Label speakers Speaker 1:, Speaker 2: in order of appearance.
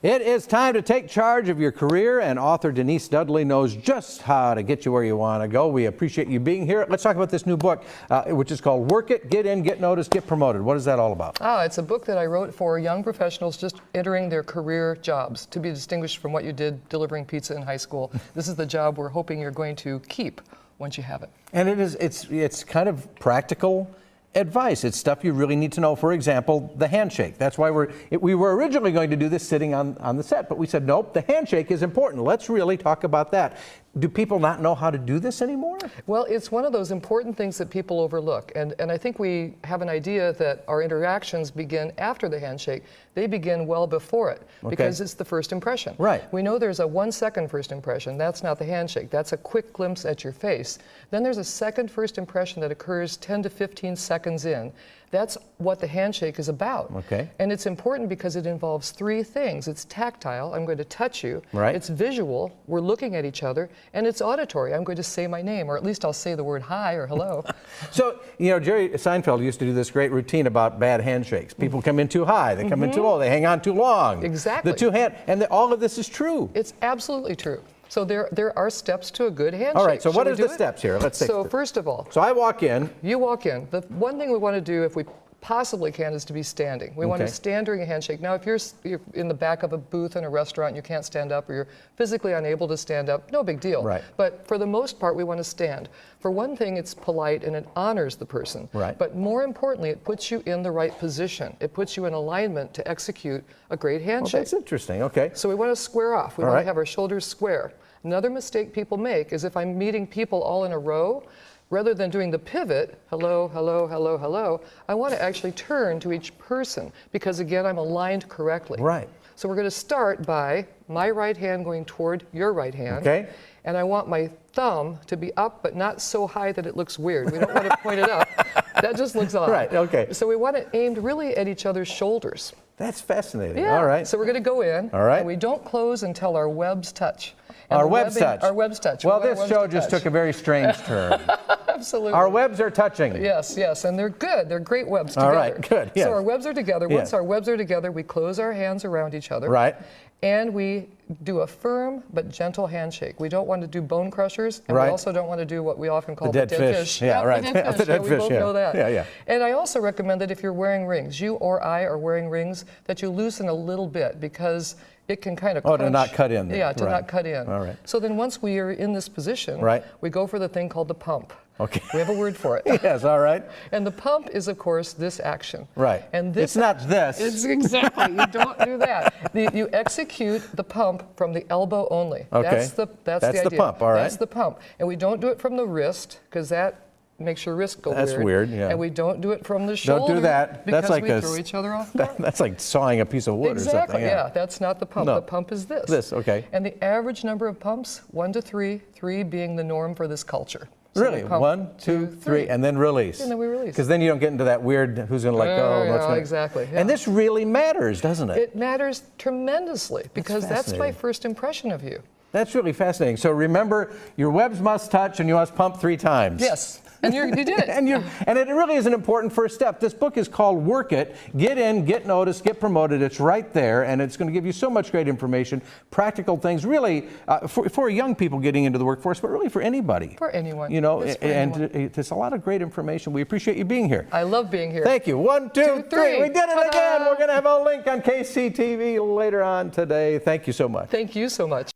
Speaker 1: It is time to take charge of your career, and author Denise Dudley knows just how to get you where you want to go. We appreciate you being here. Let's talk about this new book, which is called Work It, Get In, Get Noticed, Get Promoted. What is that all about?
Speaker 2: It's a book that I wrote for young professionals just entering their career jobs, to be distinguished from what you did delivering pizza in high school. This is the job we're hoping you're going to keep once you have it.
Speaker 1: And it's kind of practical advice. It's stuff you really need to know. For example, the handshake. That's why we were originally going to do this sitting on the set, but we said, nope, the handshake is important. Let's really talk about that. Do people not know how to do this anymore?
Speaker 2: Well, it's one of those important things that people overlook. And I think we have an idea that our interactions begin after the handshake. They begin well before it, because it's the first impression.
Speaker 1: Right.
Speaker 2: We know there's a 1-second first impression. That's not the handshake. That's a quick glimpse at your face. Then there's a second first impression that occurs 10 to 15 seconds in. That's what the handshake is about.
Speaker 1: Okay.
Speaker 2: And it's important because it involves 3 things. It's tactile, I'm going to touch you.
Speaker 1: Right.
Speaker 2: It's visual, we're looking at each other. And it's auditory, I'm going to say my name, or at least I'll say the word hi or hello.
Speaker 1: So, you know, Jerry Seinfeld used to do this great routine about bad handshakes. People come in too high, they come in too low, they hang on too long.
Speaker 2: Exactly.
Speaker 1: All of this is true.
Speaker 2: It's absolutely true. So there are steps to a good handshake.
Speaker 1: All right, so what
Speaker 2: are
Speaker 1: are the steps here? Let's take
Speaker 2: So first of all,
Speaker 1: so I walk in.
Speaker 2: You walk in. The one thing we want to do, if we possibly can, is to be standing. We want to stand during a handshake. Now, if you're in the back of a booth in a restaurant and you can't stand up, or you're physically unable to stand up, no big deal.
Speaker 1: Right.
Speaker 2: But for the most part, we want to stand. For one thing, it's polite and it honors the person.
Speaker 1: Right.
Speaker 2: But more importantly, it puts you in the right position. It puts you in alignment to execute a great handshake.
Speaker 1: Well, that's interesting. Okay.
Speaker 2: So we want to square off. We want to have our shoulders square. Another mistake people make is if I'm meeting people all in a row, rather than doing the pivot, hello, hello, hello, hello, I want to actually turn to each person because, again, I'm aligned correctly.
Speaker 1: Right.
Speaker 2: So we're going to start by my right hand going toward your right hand.
Speaker 1: Okay.
Speaker 2: And I want my thumb to be up, but not so high that it looks weird. We don't want to point it up. That just looks odd.
Speaker 1: Right, okay.
Speaker 2: So we want it aimed really at each other's shoulders.
Speaker 1: That's fascinating.
Speaker 2: Yeah.
Speaker 1: All right.
Speaker 2: So we're going to go in.
Speaker 1: All right.
Speaker 2: And we don't close until our webs touch. And
Speaker 1: Our webs touch.
Speaker 2: Our webs touch.
Speaker 1: Well, this show just took a very strange turn.
Speaker 2: Absolutely.
Speaker 1: Our webs are touching.
Speaker 2: Yes, yes, and they're good. They're great webs together.
Speaker 1: All right, good. Yes.
Speaker 2: So our webs are together.
Speaker 1: Yes.
Speaker 2: Once our webs are together, we close our hands around each other.
Speaker 1: Right.
Speaker 2: And we do a firm but gentle handshake. We don't want to do bone crushers, and we also don't want to do what we often call the dead fish.
Speaker 1: Yeah, right.
Speaker 2: The dead fish.
Speaker 1: The dead
Speaker 2: we
Speaker 1: fish,
Speaker 2: both
Speaker 1: yeah.
Speaker 2: know that.
Speaker 1: Yeah, yeah.
Speaker 2: And I also recommend that if you're wearing rings, you or I are wearing rings, that you loosen a little bit because it can kind of crunch.
Speaker 1: To not cut in there.
Speaker 2: Yeah, to not cut in.
Speaker 1: All right.
Speaker 2: So then once we are in this position, we go for the thing called the pump.
Speaker 1: Okay.
Speaker 2: We have a word for it.
Speaker 1: Yes, all right.
Speaker 2: And the pump is, of course, this action.
Speaker 1: Right.
Speaker 2: And this
Speaker 1: it's not this.
Speaker 2: It's exactly. You don't do that. You execute the pump from the elbow only.
Speaker 1: Okay.
Speaker 2: That's the idea.
Speaker 1: The pump, all right.
Speaker 2: That's the pump. And we don't do it from the wrist, because that makes your wrist go weird.
Speaker 1: That's weird, yeah.
Speaker 2: And we don't do it from the shoulder.
Speaker 1: Don't do that.
Speaker 2: Because
Speaker 1: that's like
Speaker 2: we throw each other off.
Speaker 1: That's like sawing a piece of wood or something.
Speaker 2: Exactly, yeah. That's not the pump.
Speaker 1: No.
Speaker 2: The pump is this.
Speaker 1: This, okay.
Speaker 2: And the average number of pumps, 1 to 3, 3 being the norm for this culture. So
Speaker 1: really? 1, 2, 3, and then release.
Speaker 2: And then we release.
Speaker 1: Because then you don't get into that weird who's going to let go.
Speaker 2: Yeah, exactly. Yeah.
Speaker 1: And this really matters, doesn't it?
Speaker 2: It matters tremendously because that's my first impression of you.
Speaker 1: That's really fascinating. So remember, your webs must touch and you must pump 3 times.
Speaker 2: Yes. And you did it.
Speaker 1: and it really is an important first step. This book is called Work It, Get In, Get Noticed, Get Promoted. It's right there, and it's going to give you so much great information, practical things, really, for young people getting into the workforce, but really for anybody.
Speaker 2: For anyone.
Speaker 1: You know, there's a lot of great information. We appreciate you being here.
Speaker 2: I love being here.
Speaker 1: Thank you. 1, 2, 3. We did it again. We're going to have a link on KCTV later on today. Thank you so much.
Speaker 2: Thank you so much.